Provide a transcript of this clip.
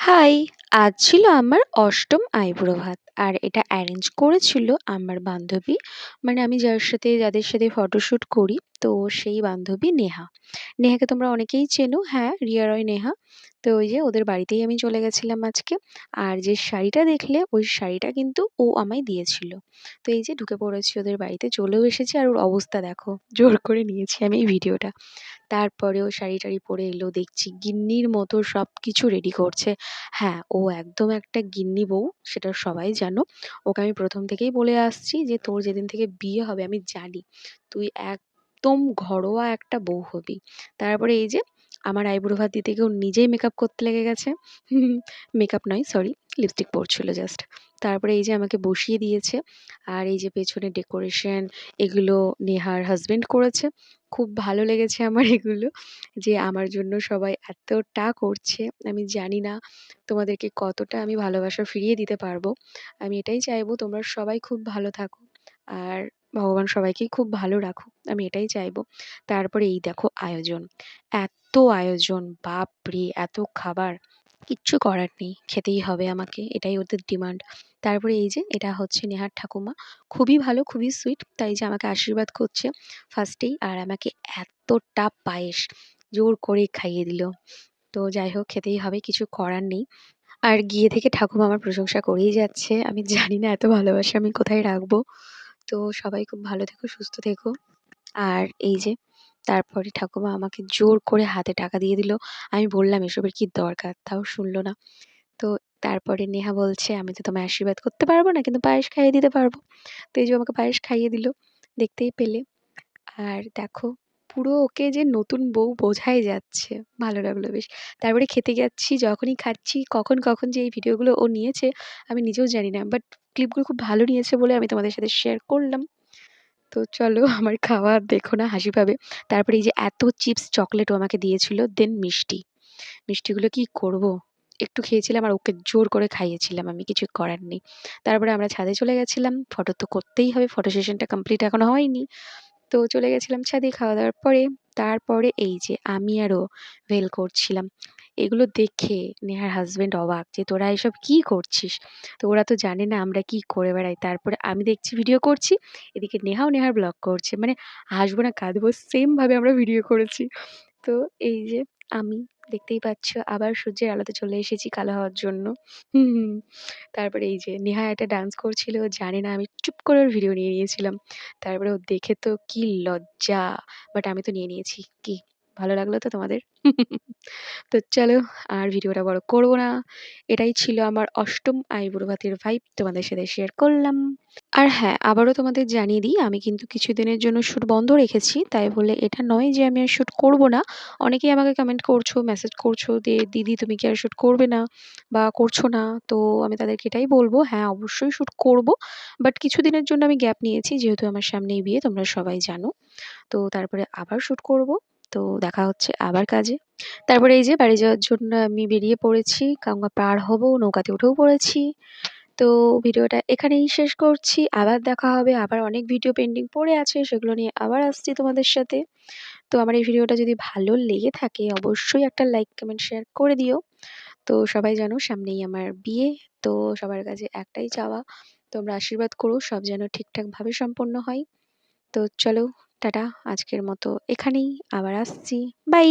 High! আজ ছিল আমার ৮ম আইবুড়ো ভাত। আর এটা অ্যারেঞ্জ করেছিল আমার বান্ধবী। মানে আমি যাদের সাথে ফটোশুট করি, তো সেই বান্ধবী নেহা। নেহাকে তোমরা অনেকেই চেনো। হ্যাঁ, রিয়া রয় নেহা। তো ওই যে ওদের বাড়িতেই আমি চলে গেছিলাম আজকে। আর যে শাড়িটা দেখলে, ওই শাড়িটা কিন্তু ও আমায় দিয়েছিল। তো এই যে ঢুকে পড়েছি ওদের বাড়িতে, চলেও এসেছি। আর ওর অবস্থা দেখো। জোর করে নিয়েছি আমি এই ভিডিওটা। তারপরেও শাড়ি-টাড়ি পরে এলো, দেখছি গিন্নির মতো সবকিছু রেডি করছে। হ্যাঁ, ও একদম একটা গিন্নি বউ, সেটা সবাই জানো। ওকে আমি প্রথম থেকেই বলে আসছি যে, "তোর যেদিন থেকে বিয়ে হবে আমি জানি, তুই একদম ঘরোয়া একটা বউ হবি।" তারপরে এই যে আমার আইবুড়ো ভাত দিতে গিয়ে ও নিজেই মেকআপ করতে লেগে গেছে। মেকআপ নয়, সরি, লিপস্টিক পরছিল জাস্ট। তারপরে এই যে আমাকে বসিয়ে দিয়েছে। আর এই যে পেছনে ডেকোরেশন, এগুলো নেহার হাসব্যান্ড করেছে। খুব ভালো লেগেছে আমার এগুলো, যে আমার জন্য সবাই এতটা করছে। আমি জানি না তোমাদেরকে কতটা আমি ভালোবাসা ফিরিয়ে দিতে পারবো। আমি এটাই চাইবো তোমরা সবাই খুব ভালো থাকো। আর ভগবান সবাইকেই খুব ভালো রাখুক। আমি এটাই চাইবো। তারপরে এই দেখো আয়োজন। এত আয়োজন, বাপরে! এত খাবার। কিচ্ছু করার নেই। খেতেই হবে আমাকে। এটাই ওদের ডিমান্ড। তারপরে এই যে এটা হচ্ছে নেহার ঠাকুমা। খুবই ভালো, খুবই সুইট। তাই যে আমাকে আশীর্বাদ করছে ফার্স্টেই। আর আমাকে এতটা পায়েস জোর করে খাইয়ে দিল। তো যাই হোক, খেতেই হবে, কিছু করার নেই। আর গিয়ে থেকে ঠাকুমা আমার প্রশংসা করেই যাচ্ছে। আমি জানি না এত ভালোবাসা আমি কোথায় রাখবো। তো সবাই খুব ভালো থেকো, সুস্থ থেকো। আর এই যে তারপরে ঠাকুমা আমাকে জোর করে হাতে টাকা দিয়ে দিল। আমি বললাম এসবের কি দরকার? তাও শুনল না। তো তারপরে নেহা বলছে, "আমি তো তোমায় আশীর্বাদ করতে পারবো না, কিন্তু পায়েস খাইয়ে দিতে পারবো।" তো এই যে আমাকে পায়েস খাইয়ে দিল। দেখতেই পেলে। আর দেখো, পুরো ওকে যে নতুন বউ বোঝাই যাচ্ছে। ভালো লাগলো বেশ। তারপরে খেতে যাচ্ছি, যখনই খাচ্ছি কখন যে এই ভিডিওগুলো ও নিয়েছে আমি নিজেও জানি না। বাট ক্লিপগুলো খুব ভালো নিয়েছে বলে আমি তোমাদের সাথে শেয়ার করলাম। তো চলো, আমার খাওয়া আর দেখো না, হাসি পাবে। তারপরে এই যে এত চিপস, চকলেট ও আমাকে দিয়েছিল, দেন মিষ্টি। মিষ্টিগুলো কি করব? একটু খেয়েছিলাম আর ওকে জোর করে খাইয়েছিলাম আমি, কিছু করার নেই। তারপরে আমরা ছাদে চলে গেছিলাম। ফটো তো করতেই হবে, ফটো সেশনটা কমপ্লিট এখনো হয়নি। তো চলে গেছিলাম ছাদে খাওয়া-দাওয়ার পরে। তারপরে এই যে আমি আর ও ভেল করছিলাম। এগুলো দেখে নেহার হাসব্যান্ড অবাক যে, "তোরা এসব কি করছিস?" তো ওরা তো জানে না আমরা কি করে বেড়াই। তারপরে আমি দেখছি ভিডিও করছি, এদিকে নেহাও নেহার ব্লগ করছে। মানে হাসবো না কাঁদবো, সেম ভাবে আমরা ভিডিও করেছি। তো এই যে আমি, দেখতেই পাচ্ছ, আবার সূর্যের আলোতে চলে এসেছি কালো হওয়ার জন্য। হুম, হুম। তারপরে এই যে নেহা একটা ডান্স করছিল, ও জানে না আমি চুপ করে ওর ভিডিও নিয়ে নিয়েছিলাম। তারপরে ও দেখে তো কি লজ্জা! বাট আমি তো নিয়ে নিয়েছি। কি ভালো লাগলো তো তোমাদের? তো চলো, আর ভিডিওটা বড় করব না। এটাই ছিল আমার ৮ম আইবুড়ো ভাতের ভাইব, তোমাদের সাথে শেয়ার করলাম। আর হ্যাঁ, আবারও তোমাদের জানিয়ে দিই, আমি কিন্তু কিছুদিনের জন্য শ্যুট বন্ধ রেখেছি। তাই বলে এটা নয় যে আমি আর শ্যুট করব না। অনেকেই আমাকে কমেন্ট করছো, মেসেজ করছো যে, "দিদি তুমি কি আর শ্যুট করবে না বা করছো না?" তো আমি তাদেরকে এটাই বলব, হ্যাঁ, অবশ্যই শ্যুট করব। বাট কিছুদিনের জন্য আমি গ্যাপ নিয়েছি, যেহেতু আমার সামনেই বিয়ে, তোমরা সবাই জানো। তো তারপরে আবার শ্যুট করব। তো দেখা হচ্ছে আবার কাজে। তারপরে এই যে বাড়ি যাওয়ার জন্য আমি বেরিয়ে পড়েছি। গঙ্গা পার হব, নৌকাতে উঠেও পড়েছি। তো ভিডিওটা এখানেই শেষ করছি। আবার দেখা হবে। আবার অনেক ভিডিও পেন্ডিং পড়ে আছে। সেগুলো নিয়ে আবার আসছি তোমাদের সাথে। তো আমার এই ভিডিওটা যদি ভালো লেগে থাকে, অবশ্যই একটা লাইক, কমেন্ট, শেয়ার করে দিও। তো সবাই জানো সামনেই আমার বিয়ে। তো সবার কাছে একটাই চাওয়া, তোমরা আশীর্বাদ করো সব যেন ঠিকঠাকভাবে সম্পন্ন হয়। তো চলো, টাটা। আজকের মতো এখানেই, আবার আসছি। বাই।